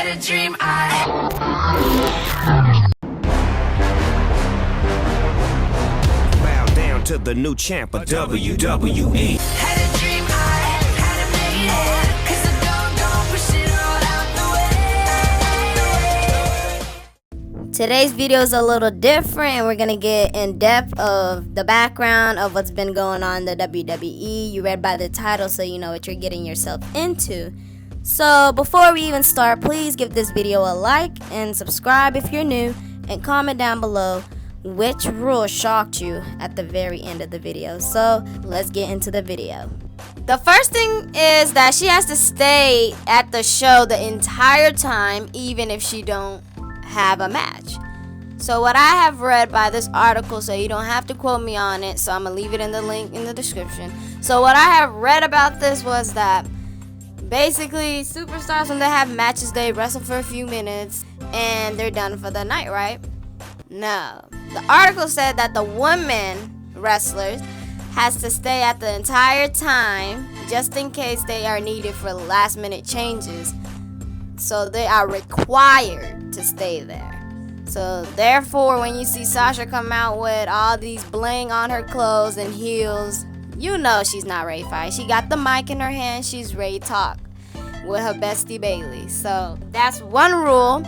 Had a dream Bow down to the new champ of WWE. Had a dream I had made it. 'Cause I don't push it all out the way. Today's video is a little different, and we're gonna get in depth of the background of what's been going on in the WWE. You read by the title, so you know what you're getting yourself into. So before we even start, please give this video a like and subscribe if you're new, and comment down below which rule shocked you at the very end of the video. So let's get into the video. The first thing is that she has to stay at the show the entire time, even if she don't have a match. So what I have read by this article, so you don't have to quote me on it, so I'm gonna leave it in the link in the description. So what I have read about this was that basically superstars, when they have matches, they wrestle for a few minutes and they're done for the night, right? No. The article said that the women wrestlers has to stay at the entire time just in case they are needed for last minute changes. So they are required to stay there. So therefore, when you see Sasha come out with all these bling on her clothes and heels, you know she's not ready to fight. She got the mic in her hand. She's ready to talk with her bestie Bailey. So that's one rule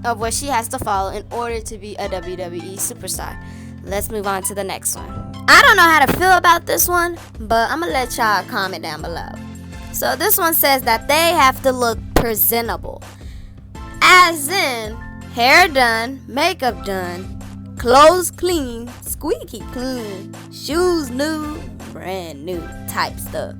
of what she has to follow in order to be a WWE superstar. Let's move on to the next one. I don't know how to feel about this one, but I'm gonna let y'all comment down below. So this one says that they have to look presentable, as in hair done, makeup done, clothes clean, squeaky clean, shoes new, brand new type stuff.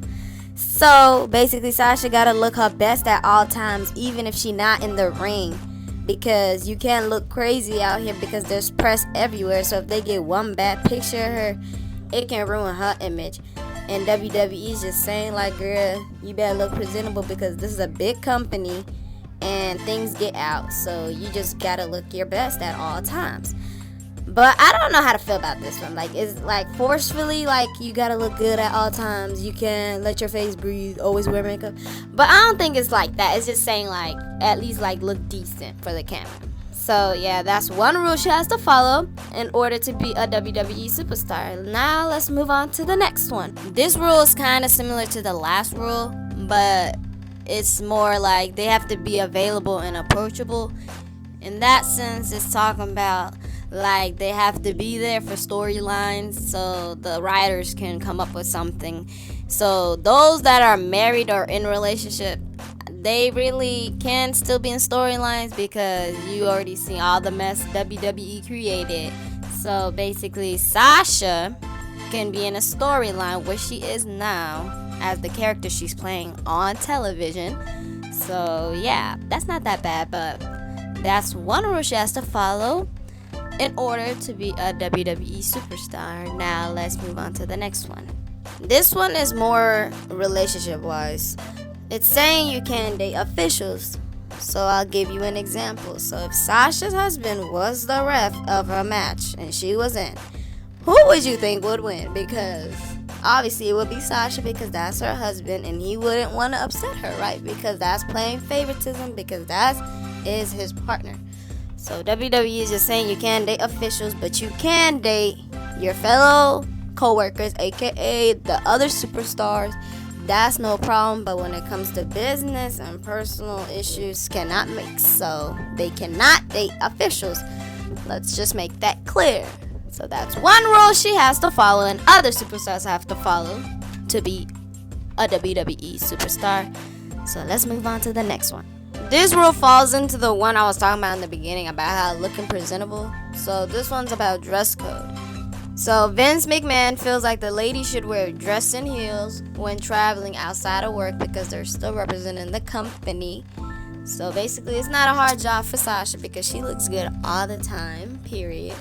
So basically Sasha gotta look her best at all times, even if she not in the ring, because you can't look crazy out here because there's press everywhere. So if they get one bad picture of her, it can ruin her image. And WWE is just saying, like, girl, you better look presentable because this is a big company and things get out. So you just gotta look your best at all times. But I don't know how to feel about this one. Like, it's like forcefully, like, you gotta look good at all times. You can't let your face breathe. Always wear makeup. But I don't think it's like that. It's just saying, like, at least, like, look decent for the camera. So, yeah, that's one rule she has to follow in order to be a WWE superstar. Now, let's move on to the next one. This rule is kind of similar to the last rule, but it's more like they have to be available and approachable. In that sense, it's talking about, like, they have to be there for storylines so the writers can come up with something. So those that are married or in relationship, they really can still be in storylines because you already see all the mess WWE created. So basically Sasha can be in a storyline where she is now as the character she's playing on television. So yeah, that's not that bad, but that's one rule she has to follow in order to be a WWE superstar. Now let's move on to the next one. This one is more relationship wise. It's saying you can date officials. So I'll give you an example. So if Sasha's husband was the ref of her match and she was in, who would you think would win? Because obviously it would be Sasha because that's her husband and he wouldn't want to upset her, right? Because that's playing favoritism, because that is his partner. So WWE is just saying you can date officials, but you can date your fellow co-workers, aka the other superstars. That's no problem. But when it comes to business and personal issues, cannot mix. So they cannot date officials. Let's just make that clear. So that's one rule she has to follow and other superstars have to follow to be a WWE superstar. So let's move on to the next one. This rule falls into the one I was talking about in the beginning about how looking presentable. So this one's about dress code. So Vince McMahon feels like the ladies should wear dress and heels when traveling outside of work because they're still representing the company. So basically it's not a hard job for Sasha because she looks good all the time, period.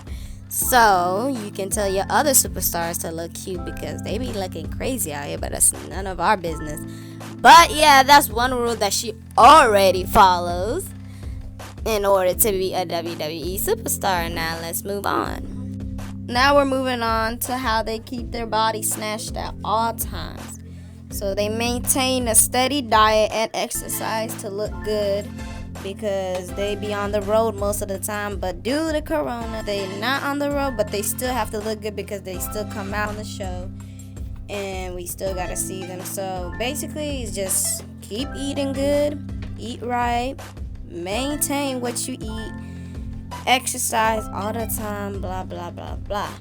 So you can tell your other superstars to look cute because they be looking crazy out here, but that's none of our business. But yeah, that's one rule that she already follows in order to be a WWE superstar. Now let's move on. Now we're moving on to how they keep their body snatched at all times. So they maintain a steady diet and exercise to look good because they be on the road most of the time, but due to corona they not on the road, but they still have to look good because they still come out on the show and we still gotta see them. So basically it's just keep eating good, eat right, maintain what you eat, exercise all the time, blah blah blah blah.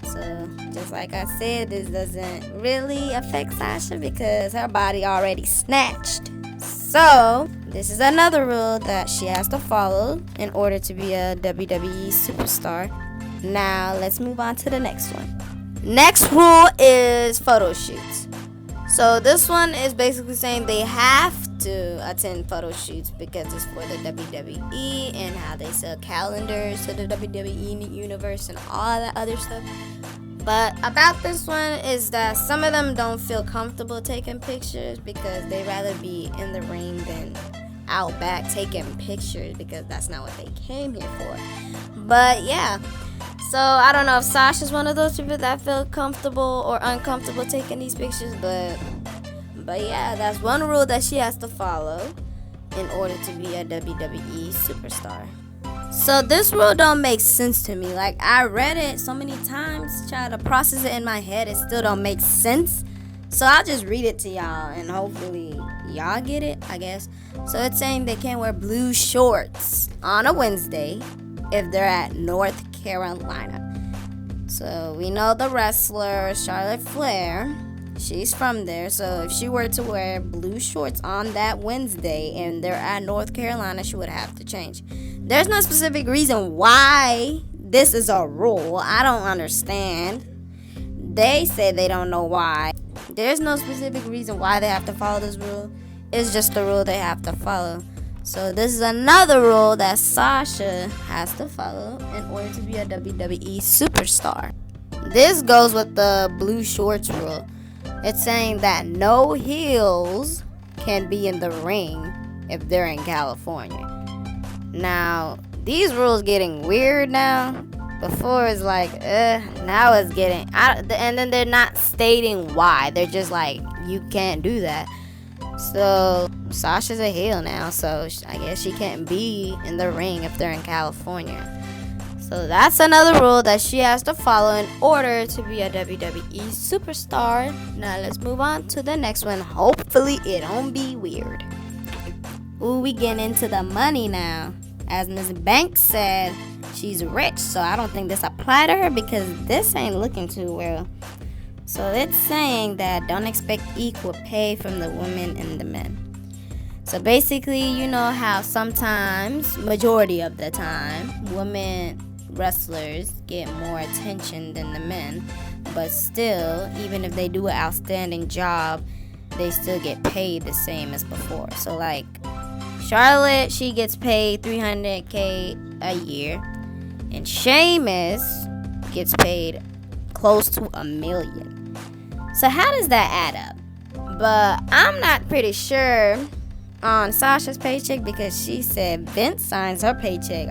So just like I said, this doesn't really affect Sasha because her body already snatched. So this is another rule that she has to follow in order to be a WWE superstar. Now let's move on to the next one. Next rule is photo shoots. So this one is basically saying they have to attend photo shoots because it's for the WWE and how they sell calendars to the WWE universe and all that other stuff. But about this one is that some of them don't feel comfortable taking pictures because they rather be in the ring than out back taking pictures because that's not what they came here for. But yeah, so I don't know if Sasha's one of those people that feel comfortable or uncomfortable taking these pictures, but yeah, that's one rule that she has to follow in order to be a WWE superstar. So this rule don't make sense to me. Like, I read it so many times, try to process it in my head, it still don't make sense. So I'll just read it to y'all and hopefully y'all get it, I guess. So it's saying they can't wear blue shorts on a Wednesday if they're at North Carolina. So we know the wrestler Charlotte Flair, she's from there. So if she were to wear blue shorts on that Wednesday and they're at North Carolina, she would have to change. There's no specific reason why this is a rule. I don't understand. They say they don't know why. There's no specific reason why they have to follow this rule. It's just the rule they have to follow. So this is another rule that Sasha has to follow in order to be a WWE superstar. This goes with the blue shorts rule. It's saying that no heels can be in the ring if they're in California. Now, these rules getting weird now. Before it's like, now it's getting out, and then they're not stating why. They're just like, you can't do that. So Sasha's a heel now, so I guess she can't be in the ring if they're in California. So that's another rule that she has to follow in order to be a WWE superstar. Now let's move on to the next one. Hopefully it don't be weird. Ooh, we getting into the money now. As Ms. Banks said, she's rich, so I don't think this apply to her because this ain't looking too well. So it's saying that don't expect equal pay from the women and the men. So basically, you know how sometimes, majority of the time, women wrestlers get more attention than the men, but still, even if they do an outstanding job, they still get paid the same as before. So like Charlotte, she gets paid $300K a year, and Sheamus gets paid close to $1 million. So how does that add up? But I'm not pretty sure on Sasha's paycheck because she said Vince signs her paycheck.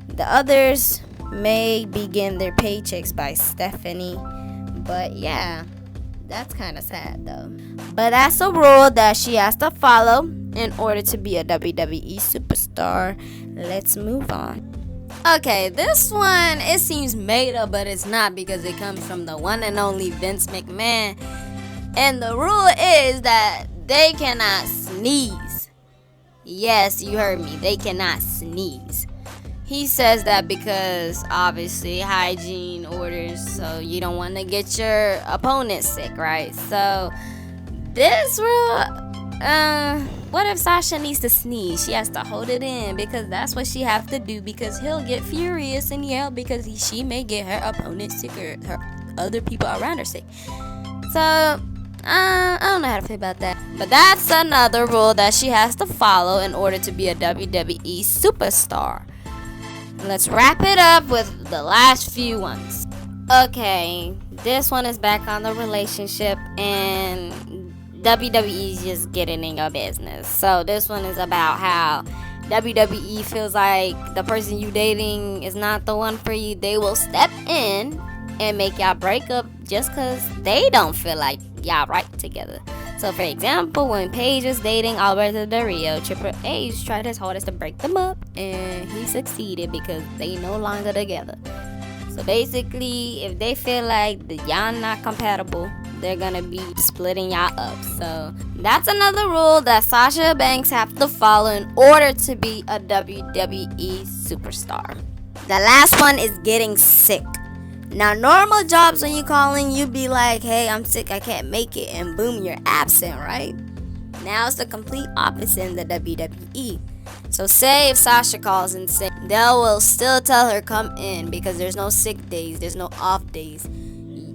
The others may begin their paychecks by Stephanie, but yeah, that's kind of sad though. But that's a rule that she has to follow in order to be a WWE superstar. Let's move on. Okay, this one, it seems made up, but it's not because it comes from the one and only Vince McMahon. And the rule is that they cannot sneeze. Yes, you heard me. They cannot sneeze. He says that because obviously hygiene orders, so you don't want to get your opponent sick, right? So this rule, what if Sasha needs to sneeze? She has to hold it in because that's what she has to do because he'll get furious and yell because she may get her opponent sick or her other people around her sick. So I don't know how to feel about that. But that's another rule that she has to follow in order to be a WWE superstar. Let's wrap it up with the last few ones. Okay, this one is back on the relationship and WWE's just getting in your business. So this one is about how WWE feels like the person you dating is not the one for you. They will step in and make y'all break up just because they don't feel like y'all right together. So for example, when Paige was dating Alberto Del Rio, Triple H tried his hardest to break them up, and he succeeded because they no longer together. So basically, if they feel like y'all not compatible, they're gonna be splitting y'all up. So that's another rule that Sasha Banks have to follow in order to be a WWE superstar. The last one is getting sick. Now, normal jobs, when you call in, you be like, hey, I'm sick, I can't make it, and boom, you're absent, right? Now it's the complete opposite in the WWE. So say if Sasha calls in sick, they will still tell her come in because there's no sick days, there's no off days.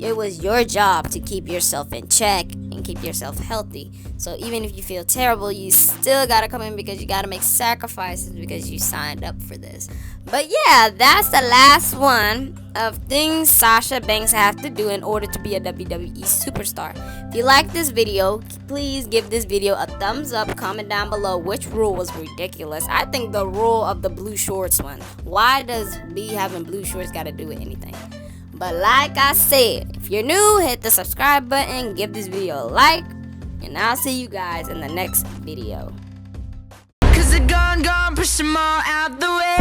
It was your job to keep yourself in check and keep yourself healthy. So even if you feel terrible, you still gotta come in because you gotta make sacrifices because you signed up for this. But yeah, that's the last one of things Sasha Banks have to do in order to be a WWE superstar. If you like this video, please give this video a thumbs up. Comment down below which rule was ridiculous. I think the rule of the blue shorts one. Why does B having blue shorts gotta do with anything? But like I said, if you're new, hit the subscribe button, give this video a like, and I'll see you guys in the next video. Cause they're gone, push them all out the way.